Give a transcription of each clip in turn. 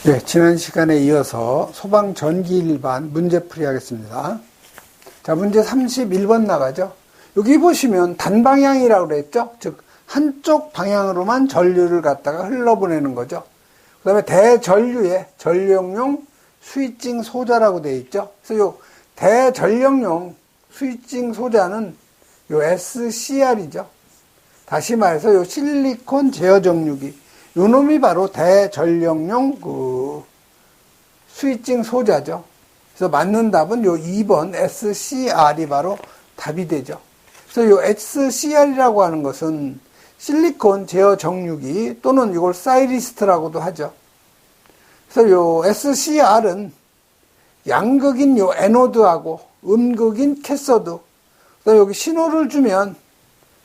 네, 지난 시간에 이어서 소방전기 일반 문제풀이 하겠습니다. 자, 문제 31번 나가죠. 여기 보시면 단방향이라고 그랬죠. 즉 한쪽 방향으로만 전류를 갖다가 흘러보내는 거죠. 그 다음에 대전류에 전력용 스위칭 소자라고 되어 있죠. 그래서 요 대전력용 스위칭 소자는 요 SCR이죠. 다시 말해서 요 실리콘 제어 정류기, 요 놈이 바로 대전력용 스위칭 소자죠. 그래서 맞는 답은 요 2번 SCR이 바로 답이 되죠. 그래서 요 SCR이라고 하는 것은 실리콘 제어 정류기 또는 이걸 사이리스트라고도 하죠. 그래서 요 SCR은 양극인 요 에노드하고 음극인 캐서드, 그래서 여기 신호를 주면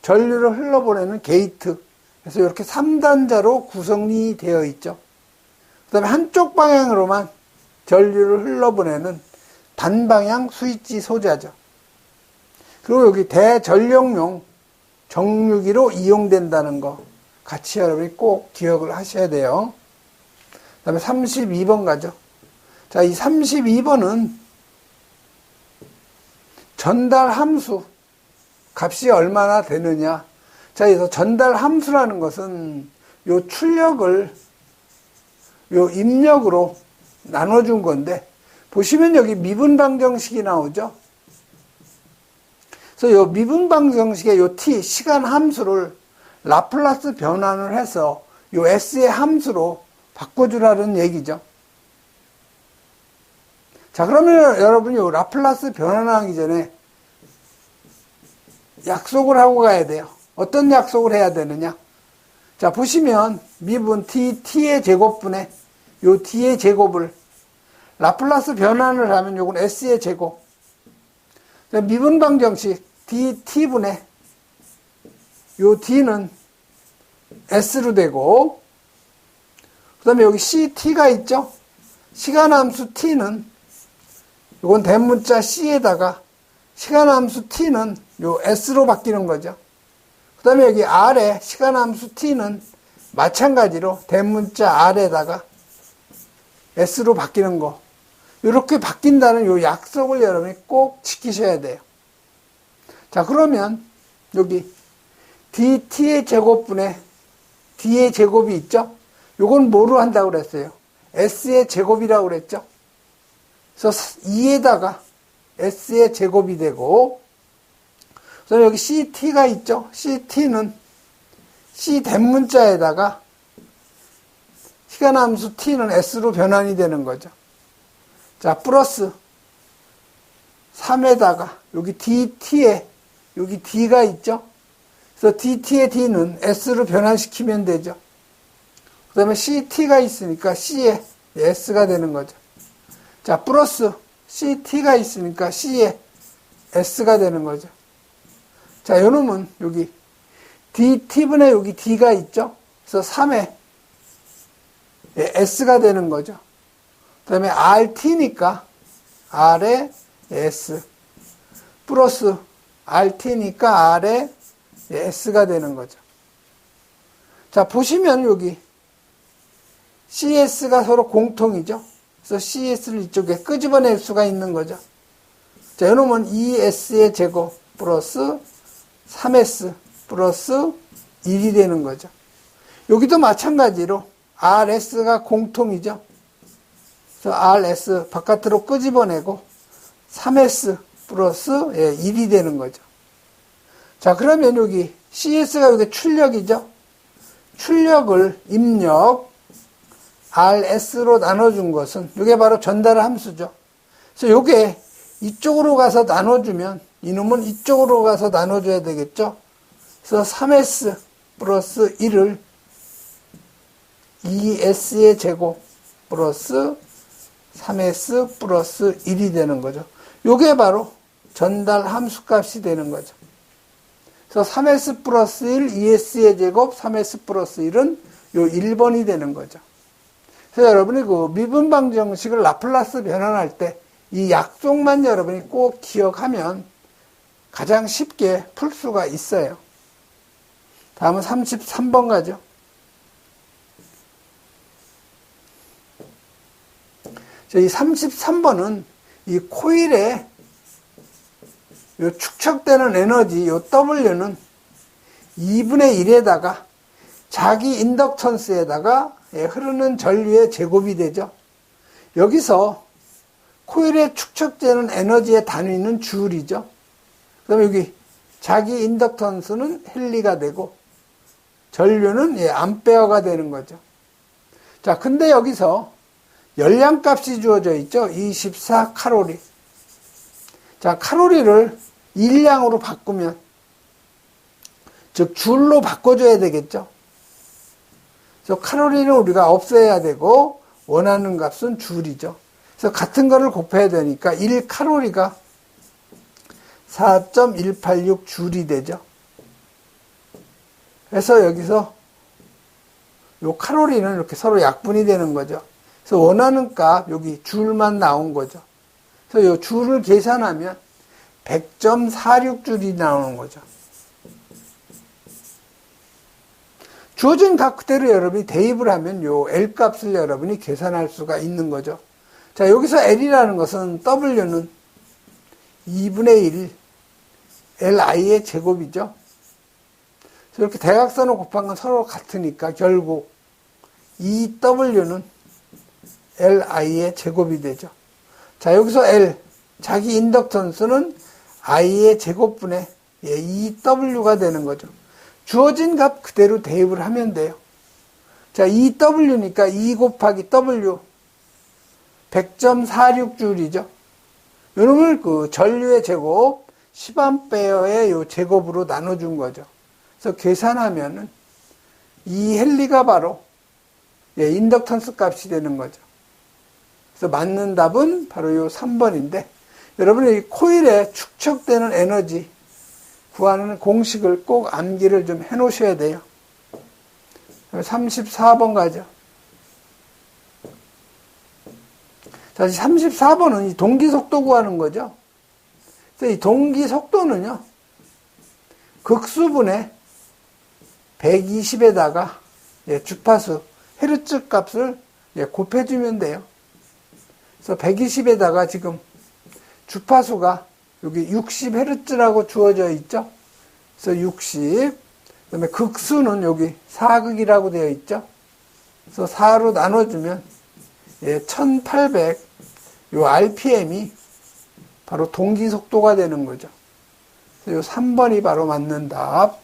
전류를 흘러보내는 게이트, 그래서 이렇게 3단자로 구성이 되어 있죠. 그 다음에 한쪽 방향으로만 전류를 흘러보내는 단방향 스위치 소자죠. 그리고 여기 대전력용 정류기로 이용된다는 거 같이 여러분이 꼭 기억을 하셔야 돼요. 그 다음에 32번 가죠. 자, 이 32번은 전달 함수 값이 얼마나 되느냐. 자, 그래서 전달 함수라는 것은 요 출력을 요 입력으로 나눠준 건데, 보시면 여기 미분방정식이 나오죠. 그래서 요 미분방정식의 요 t 시간 함수를 라플라스 변환을 해서 요 s의 함수로 바꿔주라는 얘기죠. 자, 그러면 여러분이 요 라플라스 변환하기 전에 약속을 하고 가야 돼요. 어떤 약속을 해야 되느냐? 자, 보시면 미분 t의 제곱분에 요 t의 제곱을 라플라스 변환을 하면 요건 s의 제곱. 미분 방정식 t분에 요 t는 s로 되고, 그 다음에 여기 ct가 있죠? 시간함수 t는 요건 대문자 c에다가 시간함수 t는 요 s로 바뀌는 거죠. 그 다음에 여기 R에 시간함수 t는 마찬가지로 대문자 R에다가 S로 바뀌는 거. 이렇게 바뀐다는 요 약속을 여러분이 꼭 지키셔야 돼요. 자, 그러면 여기 dt의 제곱분에 d의 제곱이 있죠? 요건 뭐로 한다고 그랬어요? S의 제곱이라고 그랬죠? 그래서 2에다가 S의 제곱이 되고, 그래서 여기 CT가 있죠. CT는 C 대문자에다가 시간함수 T는 S로 변환이 되는 거죠. 자, 플러스 3에다가 여기 DT에 여기 D가 있죠. 그래서 DT의 D는 S로 변환시키면 되죠. 그 다음에 CT가 있으니까 C에 S가 되는 거죠. 자, 플러스 CT가 있으니까 C에 S가 되는 거죠. 자, 요 놈은 여기 DT분에 여기 D가 있죠? 그래서 3에 S가 되는 거죠. 그 다음에 RT니까 R에 S 플러스 RT니까 R에 S가 되는 거죠. 자, 보시면 여기 CS가 서로 공통이죠. 그래서 CS를 이쪽에 끄집어낼 수가 있는 거죠. 자, 요 놈은 2S의 제곱 플러스 3S 플러스 1이 되는 거죠. 여기도 마찬가지로 RS가 공통이죠. 그래서 RS 바깥으로 끄집어내고 3S 플러스 1이 되는 거죠. 자, 그러면 여기 CS가 여기 출력이죠. 출력을 입력 RS로 나눠준 것은 이게 바로 전달 함수죠. 그래서 이게 이쪽으로 가서 나눠주면 이놈은 이쪽으로 가서 나눠줘야 되겠죠. 그래서 3S 플러스 1을 2S의 제곱 플러스 3S 플러스 1이 되는 거죠. 이게 바로 전달 함수 값이 되는 거죠. 그래서 3S 플러스 1, 2S의 제곱, 3S 플러스 1은 요 1번이 되는 거죠. 그래서 여러분이 그 미분방정식을 라플라스 변환할 때 이 약속만 여러분이 꼭 기억하면 가장 쉽게 풀 수가 있어요. 다음은 33번 가죠. 이 33번은 이 코일에 요 축적되는 에너지, 요 W는 2분의 1에다가 자기 인덕턴스에다가 흐르는 전류의 제곱이 되죠. 여기서 코일에 축적되는 에너지의 단위는 줄이죠. 그 다음에 여기 자기 인덕턴스는 헨리가 되고 전류는 암페어가 되는 거죠. 자, 근데 여기서 열량값이 주어져 있죠. 24 칼로리. 자, 칼로리를 일량으로 바꾸면, 즉 줄로 바꿔줘야 되겠죠. 그래서 칼로리는 우리가 없애야 되고 원하는 값은 줄이죠. 그래서 같은 거를 곱해야 되니까 1칼로리가 4.186 줄이 되죠. 그래서 여기서 요 칼로리는 이렇게 서로 약분이 되는 거죠. 그래서 원하는 값 여기 줄만 나온 거죠. 그래서 요 줄을 계산하면 100.46줄이 나오는 거죠. 주어진 값 그대로 여러분이 대입을 하면 요 L 값을 여러분이 계산할 수가 있는 거죠. 자, 여기서 L이라는 것은 W는 2분의 1 Li의 제곱이죠. 그래서 이렇게 대각선을 곱한 건 서로 같으니까 결국 이 W는 Li의 제곱이 되죠. 자, 여기서 L, 자기 인덕턴스는 I의 제곱분의 2W가 되는 거죠. 주어진 값 그대로 대입을 하면 돼요. 자, 2W니까 2 곱하기 W 100.46줄이죠. 요놈을 그 전류의 제곱 10A의 요 제곱으로 나눠준 거죠. 그래서 계산하면은 이 헨리가 바로 인덕턴스 값이 되는 거죠. 그래서 맞는 답은 바로 요 3번인데, 여러분이 이 코일에 축적되는 에너지 구하는 공식을 꼭 암기를 좀 해 놓으셔야 돼요. 34번 가죠. 자, 34번은 이 동기 속도 구하는 거죠. 그래서 이 동기 속도는요, 극수분의 120에다가 주파수 헤르츠 값을 곱해주면 돼요. 그래서 120에다가 지금 주파수가 여기 60Hz라고 주어져 있죠. 그래서 60. 그 다음에 극수는 여기 4극이라고 되어 있죠. 그래서 4로 나눠주면 1800 요 RPM이 바로 동기 속도가 되는 거죠. 그래서 요 3번이 바로 맞는 답.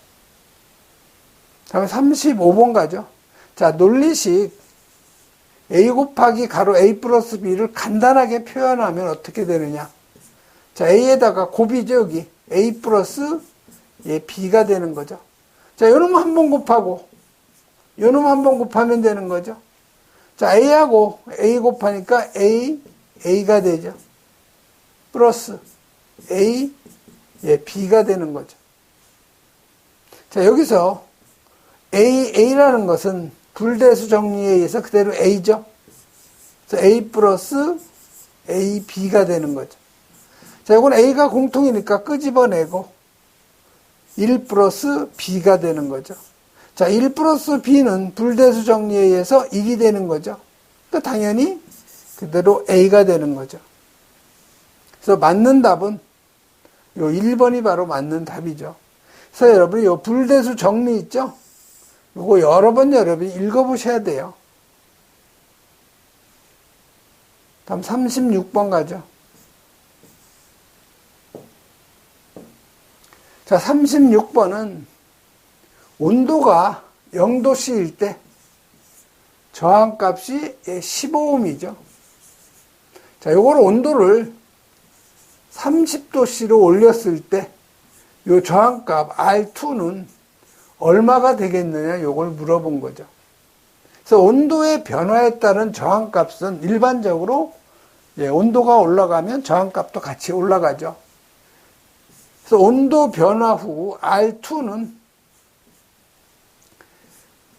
다음에 35번 가죠. 자, 논리식 A 곱하기 가로 A 플러스 B를 간단하게 표현하면 어떻게 되느냐. 자, A에다가 곱이죠, 여기. A 플러스 B가 되는 거죠. 자, 요놈 한 번 곱하고, 요놈 한 번 곱하면 되는 거죠. 자, A하고 A 곱하니까 A가 되죠. 플러스 B가 되는 거죠. 자, 여기서 A라는 것은 불대수 정리에 의해서 그대로 A죠. 그래서 A 플러스 B가 되는 거죠. 자, 이건 A가 공통이니까 끄집어내고 1 플러스 B가 되는 거죠. 자, 1 플러스 B는 불대수 정리에 의해서 1이 되는 거죠. 그러니까 당연히 그대로 A가 되는 거죠. 그래서 맞는 답은 요 1번이 바로 맞는 답이죠. 그래서 여러분이 요 불대수 정리 있죠? 요거 여러 번 여러분이 읽어보셔야 돼요. 다음 36번 가죠. 자, 36번은 온도가 0도씨일 때 저항값이 15ohm이죠. 자, 요걸 온도를 30도씨로 올렸을 때 요 저항값 R2는 얼마가 되겠느냐, 요걸 물어본 거죠. 그래서 온도의 변화에 따른 저항값은 일반적으로 온도가 올라가면 저항값도 같이 올라가죠. 그래서 온도 변화 후 R2는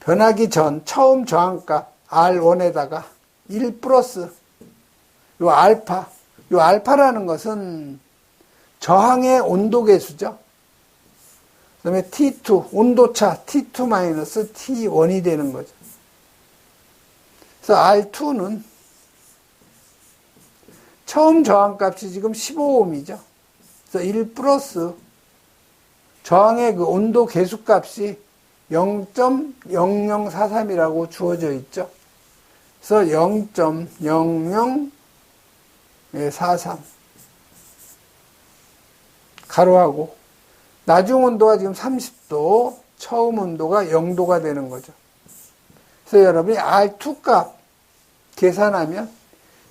변하기 전 처음 저항값 R1에다가 1 플러스 요 알파라는 것은 저항의 온도 계수죠. 그 다음에 T2, 온도차 T2 마이너스 T1이 되는 거죠. 그래서 R2는 처음 저항값이 지금 15ohm이죠. 그래서 1 플러스 저항의 그 온도 계수값이 0.0043이라고 주어져 있죠. 그래서 0.0043 가로하고 나중 온도가 지금 30도, 처음 온도가 0도가 되는 거죠. 그래서 여러분이 R2 값 계산하면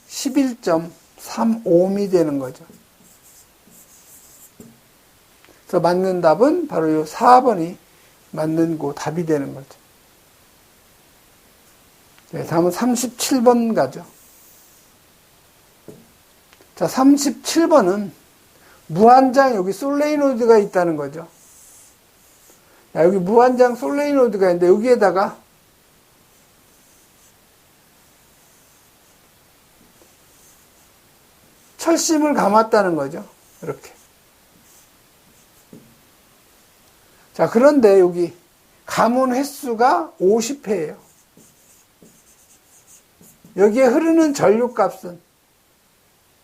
11.35ohm이 되는 거죠. 그래서 맞는 답은 바로 이 4번이 맞는 그 답이 되는 거죠. 네, 다음은 37번 가죠. 자, 37번은 무한장 여기 솔레이노이드가 있다는 거죠. 자, 여기 무한장 솔레이노이드가 있는데 여기에다가 철심을 감았다는 거죠. 이렇게. 자, 그런데 여기 감은 횟수가 50회예요. 여기에 흐르는 전류값은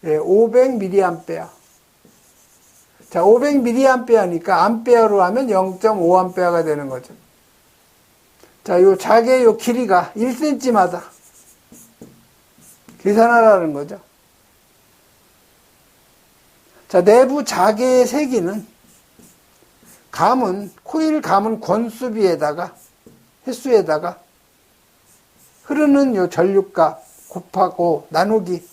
500mA. 자, 500mA니까 암페어로 하면 0.5A가 되는 거죠. 자, 요 자개의 요 길이가 1cm마다 계산하라는 거죠. 자, 내부 자개의 세기는 코일 감은 권수비에다가 횟수에다가 흐르는 요 전류값 곱하고 나누기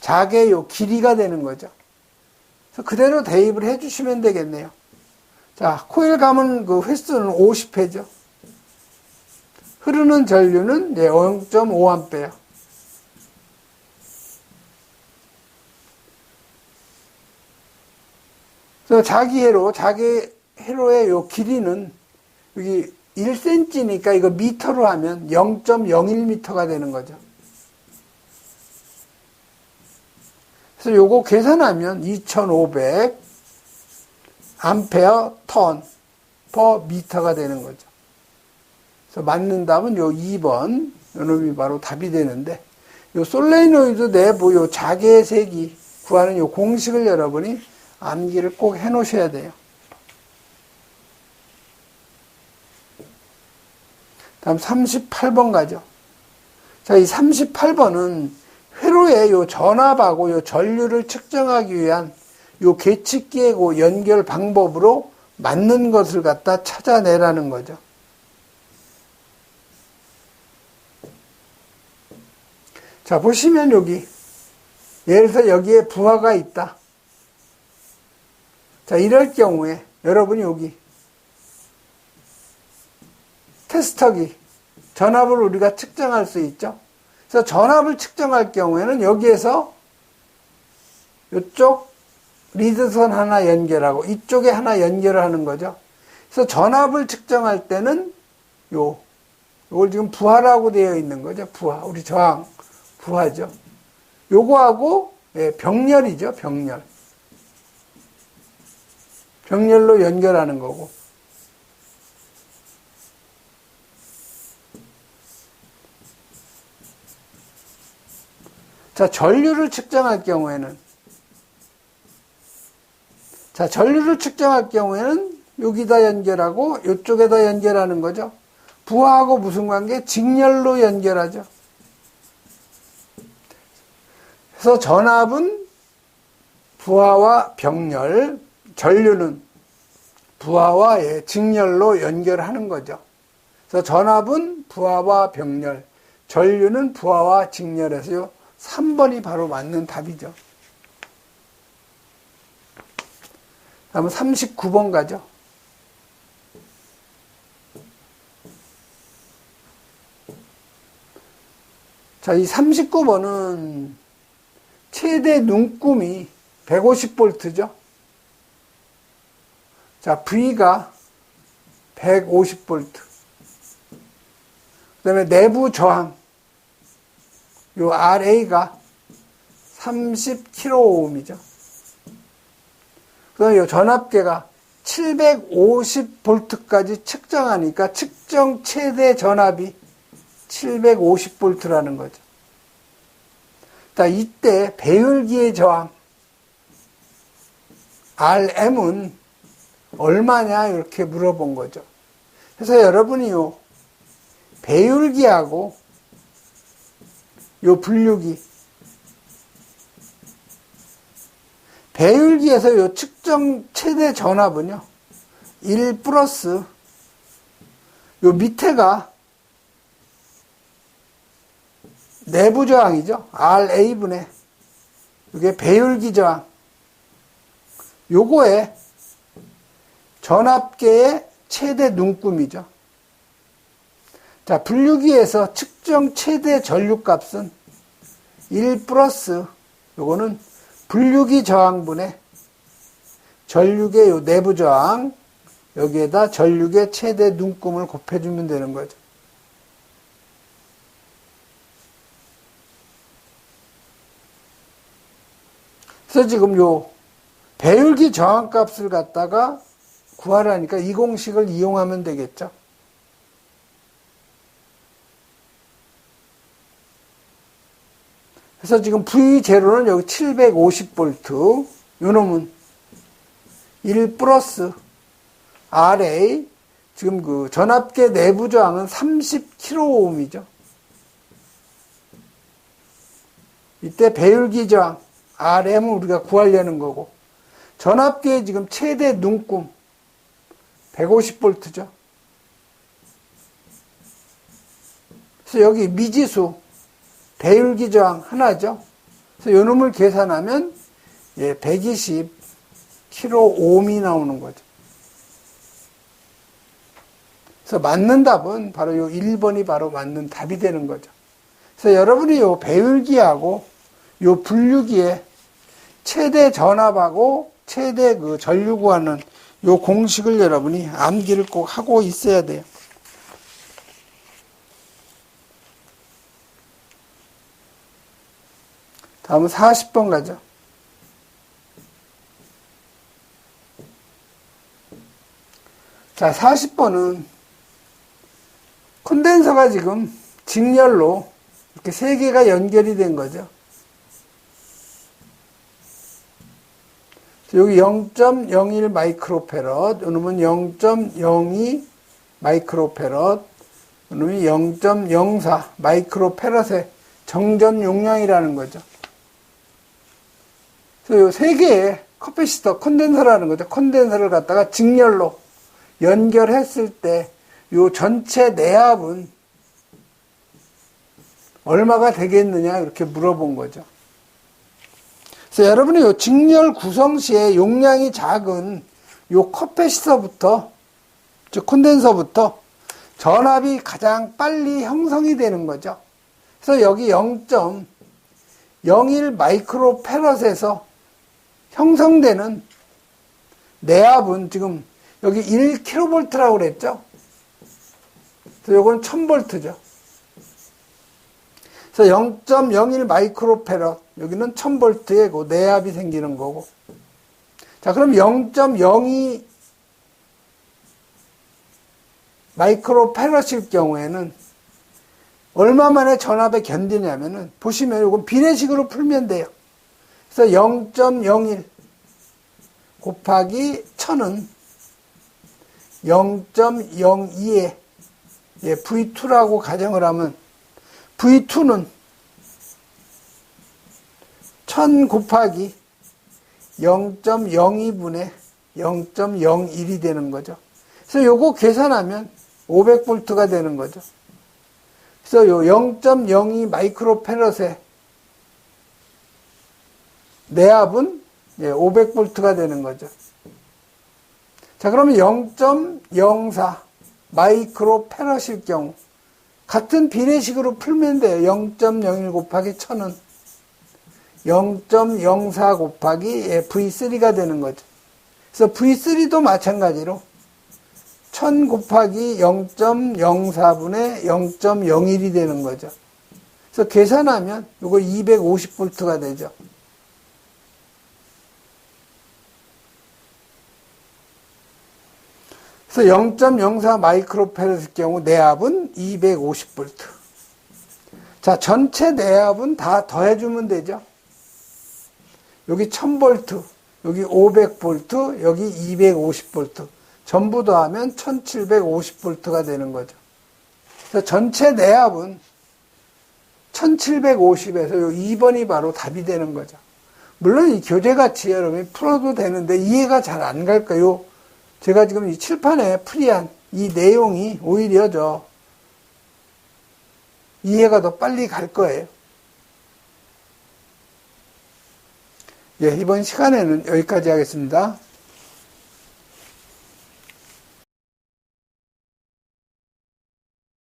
자개의 요 길이가 되는 거죠. 그래서 그대로 대입을 해주시면 되겠네요. 자, 코일 감은 그 횟수는 50회죠. 흐르는 전류는 0.5A. 그래서 자기회로의 요 길이는 여기 1cm니까 이거 미터로 하면 0.01m가 되는 거죠. 그래서 요거 계산하면 2500 암페어 턴 퍼 미터가 되는 거죠. 그래서 맞는 답은 요 2번, 요 놈이 바로 답이 되는데, 요 솔레노이드 내부 요 자개의 세기 구하는 요 공식을 여러분이 암기를 꼭 해 놓으셔야 돼요. 다음 38번 가죠. 자, 이 38번은 회로의 요 전압하고 요 전류를 측정하기 위한 요 계측기의 그 연결 방법으로 맞는 것을 갖다 찾아내라는 거죠. 자, 보시면 여기 예를 들어서 여기에 부하가 있다. 자, 이럴 경우에 여러분이 여기 테스터기 전압을 우리가 측정할 수 있죠. 그래서 전압을 측정할 경우에는 여기에서 이쪽 리드선 하나 연결하고 이쪽에 하나 연결을 하는 거죠. 그래서 전압을 측정할 때는 요걸 지금 부하라고 되어 있는 거죠. 부하. 우리 저항 부하죠. 요거하고 병렬이죠. 병렬로 연결하는 거고. 자, 전류를 측정할 경우에는 여기다 연결하고 이쪽에다 연결하는 거죠. 부하하고 무슨 관계? 직렬로 연결하죠. 그래서 전압은 부하와 병렬, 전류는 부하와 직렬로 연결하는 거죠. 그래서 전압은 부하와 병렬, 전류는 부하와 직렬해서요. 3번이 바로 맞는 답이죠. 다음은 39번 가죠. 자, 이 39번은 최대 눈금이 150V죠. 자, V가 150V. 그 다음에 내부 저항, 요 RA가 30kΩ이죠. 그 다음에 요 전압계가 750V까지 측정하니까 측정 최대 전압이 750V라는 거죠. 자, 이때 배율기의 저항 RM은 얼마냐 이렇게 물어본 거죠. 그래서 여러분이요 배율기하고 요 분류기 배율기에서 요 측정 최대 전압은요 1 플러스 요 밑에가 내부 저항이죠. RA분의 이게 배율기 저항 요거에 전압계의 최대 눈금이죠. 자, 분류기에서 측정 최대 전류값은 1 플러스 요거는 분류기 저항분의 전류계 요 내부 저항 여기에다 전류계 최대 눈금을 곱해주면 되는 거죠. 그래서 지금 요 배율기 저항값을 갖다가 구하라니까 이 공식을 이용하면 되겠죠. 그래서 지금 V0는 여기 750V, 요 놈은 1 플러스 RA, 지금 그 전압계 내부 저항은 30kΩ이죠. 이때 배율기 저항, RM은 우리가 구하려는 거고, 전압계의 지금 최대 눈금, 150V죠. 그래서 여기 미지수, 배율기 저항 하나죠. 그래서 요 놈을 계산하면 120kΩ이 나오는 거죠. 그래서 맞는 답은 바로 요 1번이 바로 맞는 답이 되는 거죠. 그래서 여러분이 요 배율기하고 요 분류기의 최대 전압하고 최대 그 전류 구하는 요 공식을 여러분이 암기를 꼭 하고 있어야 돼요. 다음은 40번 가죠. 자, 40번은 콘덴서가 지금 직렬로 이렇게 세 개가 연결이 된 거죠. 여기 0.01 마이크로페럿, 이놈은 0.02 마이크로페럿, 이놈이 0.04 마이크로페럿의 정전 용량이라는 거죠. 그래서 이 세 개의 커패시터, 콘덴서라는 거죠. 콘덴서를 갖다가 직렬로 연결했을 때 이 전체 내압은 얼마가 되겠느냐 이렇게 물어본 거죠. 그래서 여러분이 요 직렬 구성 시에 용량이 작은 요 커패시터부터, 즉 콘덴서부터 전압이 가장 빨리 형성이 되는 거죠. 그래서 여기 0.01 마이크로페럿에서 형성되는 내압은 지금 여기 1kV라고 그랬죠. 그래서 요건 1000V죠. 그래서 0.01 마이크로페럿, 여기는 1000V의 그 내압이 생기는 거고. 자, 그럼 0.02 마이크로페럿일 경우에는 얼마 만에 전압에 견디냐면은, 보시면 요건 비례식으로 풀면 돼요. 그래서 0.01 곱하기 1000은 0.02에 V2라고 가정을 하면 V2는 1000 곱하기 0.02분의 0.01이 되는 거죠. 그래서 요거 계산하면 500V가 되는 거죠. 그래서 요 0.02 마이크로페럿의 내압은 500V가 되는 거죠. 자, 그러면 0.04 마이크로페럿일 경우 같은 비례식으로 풀면 돼요. 0.01 곱하기 1000은 0.04 곱하기 V3가 되는 거죠. 그래서 V3도 마찬가지로 1000 곱하기 0.04분의 0.01이 되는 거죠. 그래서 계산하면 이거 250V가 되죠. 그래서 0.04 마이크로페럿의 경우 내압은 250V. 자, 전체 내압은 다 더해주면 되죠. 여기 1000V, 여기 500V, 여기 250V. 전부 더하면 1750V가 되는 거죠. 그래서 전체 내압은 1750에서 요 2번이 바로 답이 되는 거죠. 물론 이 교재같이 여러분이 풀어도 되는데 이해가 잘 안 갈까요? 제가 지금 이 칠판에 풀이한 이 내용이 오히려 이해가 더 빨리 갈 거예요. 예, 이번 시간에는 여기까지 하겠습니다.